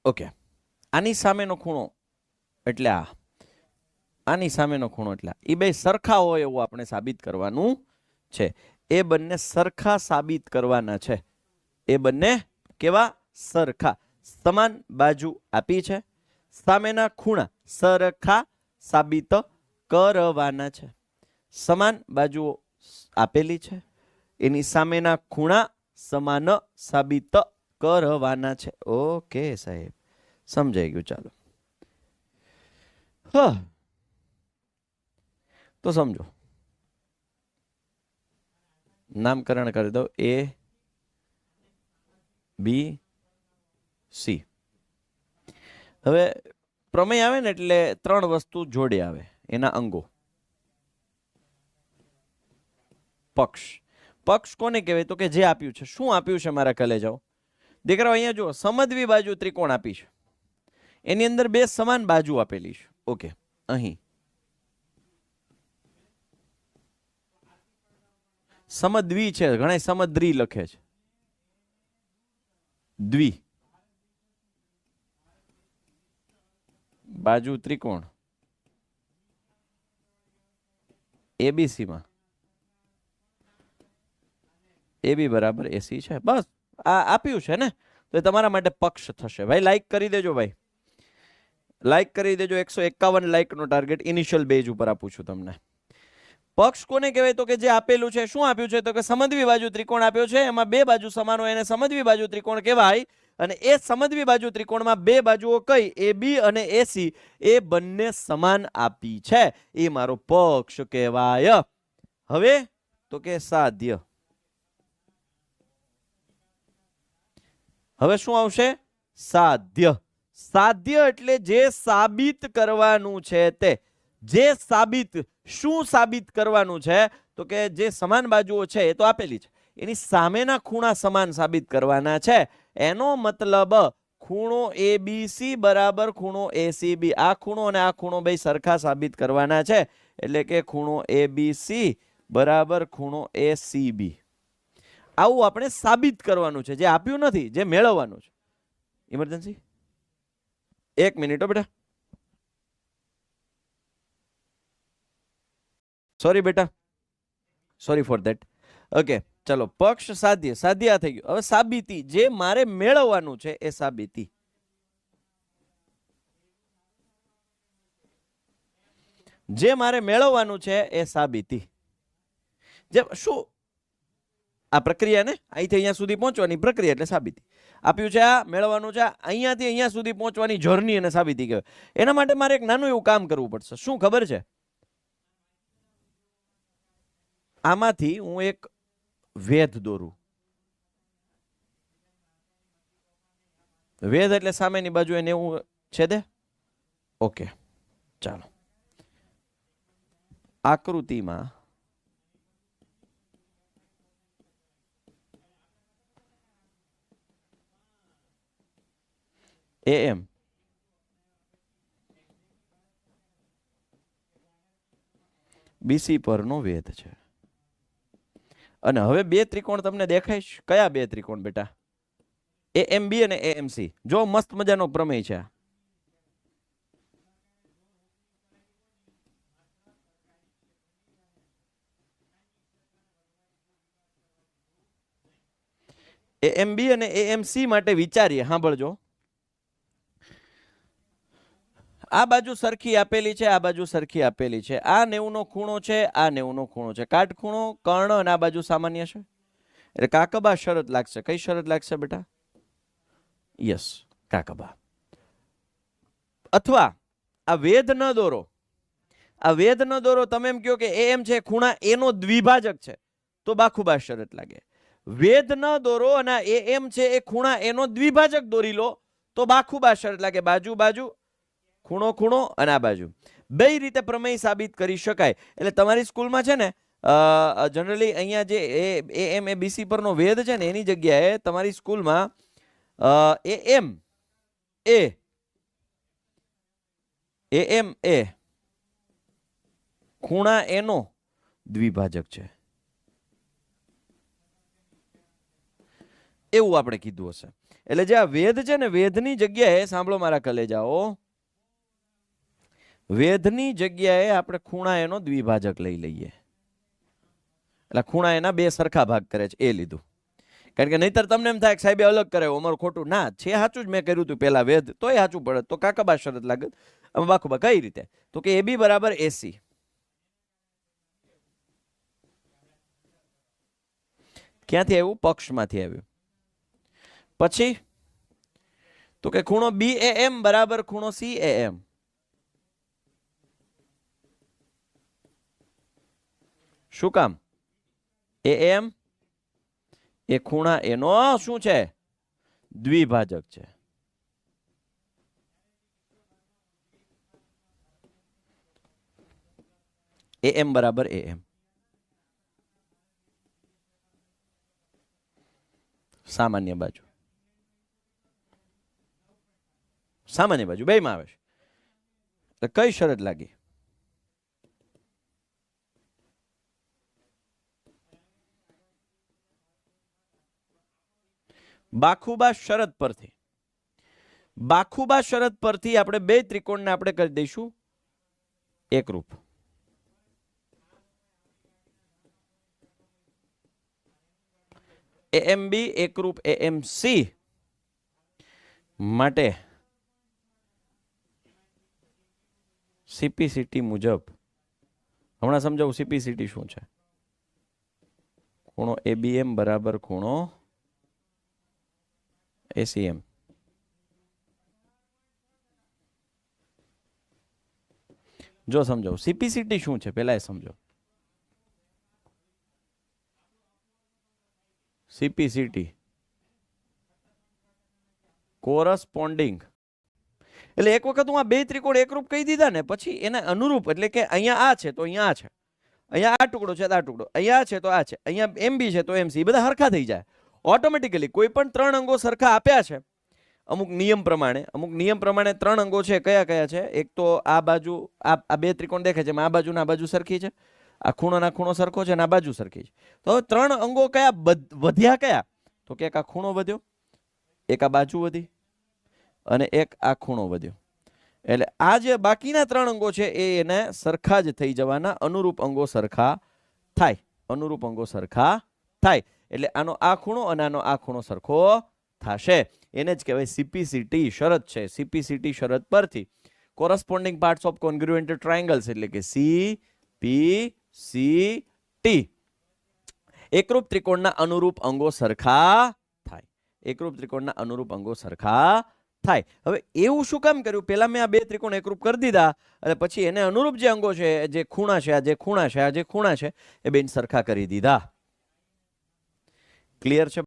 Okay, આની સામેનો ખૂણો એટલે આની સામેનો ખૂણો એટલે એ બે સરખા હોય એવું આપણે સાબિત કરવાનું છે. એ બંને સરખા સાબિત કરવાના છે. એ બંને કેવા? સરખા. સમાન બાજુ આપી છે, સામેના ખૂણા સરખા સાબિત કરવાના છે. સમાન બાજુઓ આપેલી છે, એની સામેના ખૂણા સમાન સાબિત કરવાના છે. ઓકે સાહેબ, સમજાઈ ગયું. ચાલો તો સમજો, નામકરણ કરી દો A B C. હવે પ્રમેય આવે ને એટલે ત્રણ વસ્તુ જોડે આવે, એના અંગો. પક્ષ. પક્ષ કોને કહેવાય? તો કે જે આપ્યું છે. શું આપ્યું છે મારા કલેજાઓ? દીકરાઓ અહીંયા જુઓ, સમદ્વિ બાજુ ત્રિકોણ આપી છે, એની અંદર બે સમાન બાજુ આપેલી છે. ઓકે, અહીં સમદ્વિ છે, ઘણા સમદ્રી લખે છે. દ્વિ બાજુ ત્રિકોણ એબીસી માં AB બરાબર AC છે. બસ આ આપ્યું છે ને, તો એ તમારા માટે પક્ષ થશે. ભાઈ લાઈક કરી દેજો, ભાઈ લાઈક કરી દેજો. 151 લાઈક નો ટાર્ગેટ ઇનિશિયલ બેઝ ઉપર આપું છું તમને. પક્ષ કોને કહેવાય? તો કે જે આપેલું છે. શું આપ્યું છે? તો કે સમદ્વિ બાજુ ત્રિકોણ આપ્યો છે, એમાં બે બાજુ સમાન હોય એને સમદ્વિ બાજુ ત્રિકોણ કહેવાય. અને એ સમદ્વિ બાજુ ત્રિકોણમાં બે બાજુઓ કઈ? AB અને AC એ બંને સમાન આપી છે, એ મારો પક્ષ કહેવાય. હવે તો કે સાધ્ય. હવે શું આવશે? સાધ્ય. સાધ્ય એટલે જે સાબિત કરવાનું છે તે. જે સાબિત, શું સાબિત કરવાનું છે? તો કે જે સમાન બાજુઓ છે એ તો આપેલી છે, એની સામેના ખૂણા સમાન સાબિત કરવાના છે. એનો મતલબ ખૂણો ABC બરાબર ખૂણો ACB. આ ખૂણો અને આ ખૂણો બે સરખા સાબિત કરવાના છે, એટલે કે ખૂણો ABC બરાબર ખૂણો ACB. આવું આપણે સાબિત કરવાનું છે, જે આપ્યું નથી, જે મેળવવાનું છે. ઇમરજન્સી 1 મિનિટ બેટા. સોરી બેટા, સોરી ફોર ધેટ. ઓકે ચલો, પક્ષ સાધ્ય. સાધ્ય થઈ ગયું. હવે સાબિતી, જે મારે મેળવવાનું છે એ સાબિતી. જે મારે મેળવવાનું છે એ સાબિતી. જે શું આ પ્રક્રિયા ને અહીંથી અહીંયા સુધી પહોંચવાની પ્રક્રિયા એટલે સાબિતી. આપ્યું છે આ, મેળવવાનું છે, અહીંયાથી અહીંયા સુધી પહોંચવાની જર્ની અને સાબિતી કહેવાય. એના માટે મારે એક નાનું એવું કામ કરવું પડશે. શું ખબર છે? આમાંથી હું એક વેધ દોરું. વેધ એટલે સામેની બાજુ એને એવું છેદે. ઓકે ચાલો, આકૃતિમાં AM BC પરનો વેધ છે. અને હવે બે ત્રિકોણ તમને દેખાય. કયા બે ત્રિકોણ બેટા? AMB અને AMC. જો મસ્ત મજાનો પ્રમેય છે. AMB અને AMC માટે વિચારીએ. સાંભળજો, આ બાજુ સરખી આપેલી છે, આ બાજુ સરખી આપેલી છે. આ 90 નો ખૂણો છે, આ 90 નો ખૂણો છે. કાટખૂણો, કર્ણ અને આ બાજુ સામાન્ય છે, એટલે કાકબા શરત લાગશે. કઈ શરત લાગશે બેટા? યસ, કાકબા. અથવા આ વેધ ન દોરો, આ વેધ ન દોરો, તમે એમ કહો કે AM છે ખૂણા A નો દ્વિભાજક છે, તો બાખુબા શરત લાગે. વેધ ન દોરો અને AM છે એ ખૂણા A નો દ્વિભાજક દોરી લો તો બાખુબા શરત લાગે. બાજુ બાજુ, ખૂણો ખૂણો અને આ બાજુ. બે રીતે પ્રમેય સાબિત કરી શકાય. એટલે તમારી સ્કૂલમાં છે ને જનરલી અહીંયા જે AM BC પરનો વેધ છે ને એની જગ્યાએ તમારી સ્કૂલમાં AM A ખૂણા A નો દ્વિભાજક છે એવું આપણે કીધું હશે. એટલે જે આ વેધ છે ને, વેધની જગ્યાએ સાંભળો મારા કલેજાઓ, વેધની જગ્યાએ આપણે ખૂણા એનો દ્વિભાજક લઈ લઈએ. એટલે ખૂણા એના બે સરખા ભાગ કરે છે એ લીધું. કારણ કે નહીતર તમને એમ થાય કે સાહેબે અલગ કરે, અમારું ખોટું. ના, છે સાચું જ મેં કર્યું હતું પેલા વેધ, તોય સાચું પડે. તો કાકાબા શરત લાગે. આમાં બાખુબા કઈ રીતે? તો કે AB બરાબર AC. ક્યાંથી આવ્યું? પક્ષમાંથી આવ્યું. પછી તો કે ખૂણો BAM બરાબર ખૂણો CAM. શું કામ? AM એ ખૂણા એનો શું છે? દ્વિભાજક છે. AM બરાબર AM. સામાન્ય બાજુ, સામાન્ય બાજુ બેયમાં આવે છે. તો કઈ શરત લાગી? બાખુબા શરત પરથી. બાખુબા શરત પરથી આપણે બે ત્રિકોણને આપણે કરી દઈશું એકરૂપ. AMB એકરૂપ AMC માટે CPCT મુજબ હમણાં સમજાવું CPCT શું છે. ખૂણો ABM બરાબર ખૂણો ACM. જો સમજાવું CPCT શું છે પેલા એ સમજો. CPCT કોરસ્પોન્ડિંગ એટલે એક વખત હું આ બે ત્રિકોણ એકરૂપ કહી દીધા ને, પછી એને અનુરૂપ એટલે કે અહીંયા આ છે તો અહીંયા આ છે, અહીંયા આ ટુકડો છે તો આ ટુકડો, અહીંયા છે તો આ છે, અહીંયા MB છે તો MC, બધા સરખા થઈ જાય ઓટોમેટિકલી. કોઈ પણ ત્રણ અંગો સરખા આપ્યા છે અમુક નિયમ પ્રમાણે. અમુક નિયમ પ્રમાણે ત્રણ અંગો છે. કયા કયા છે? એક તો આ બાજુ, આ બે ત્રિકોણ દેખાય છે, આ બાજુ ના બાજુ સરખી છે, આ ખૂણોના ખૂણો સરખો છે અને આ બાજુ સરખી છે. તો હવે ત્રણ અંગો કયા વધ્યા? કયા? તો કે એક આ ખૂણો વધ્યો, એક આ બાજુ વધી અને એક આ ખૂણો વધ્યો. એટલે આ જે બાકીના ત્રણ અંગો છે એ એને સરખા જ થઈ જવાના. અનુરૂપ અંગો સરખા થાય, અનુરૂપ અંગો સરખા થાય. એટલે આનો આ ખૂણો અને આનો આ ખૂણો સરખો થશે. એને જ કહેવાય CPCT શરત છે. CPCT શરત પરથી કોરસ્પોન્ડિંગ પાર્ટ્સ ઓફ કોન્ગ્રુએન્ટ ટ્રાયેંગલ્સ એટલે કે CPCT એકરૂપ ત્રિકોણના અનુરૂપ અંગો સરખા થાય. એકરૂપ ત્રિકોણના અનુરૂપ અંગો સરખા થાય. હવે એવું શું કામ કર્યું? પેલા મેં આ બે ત્રિકોણ એકરૂપ કરી દીધા અને પછી એને અનુરૂપ જે અંગો છે, જે ખૂણા છે, આ જે ખૂણા છે, આ જે ખૂણા છે, એ બેન સરખા કરી દીધા. ક્લિયર છે?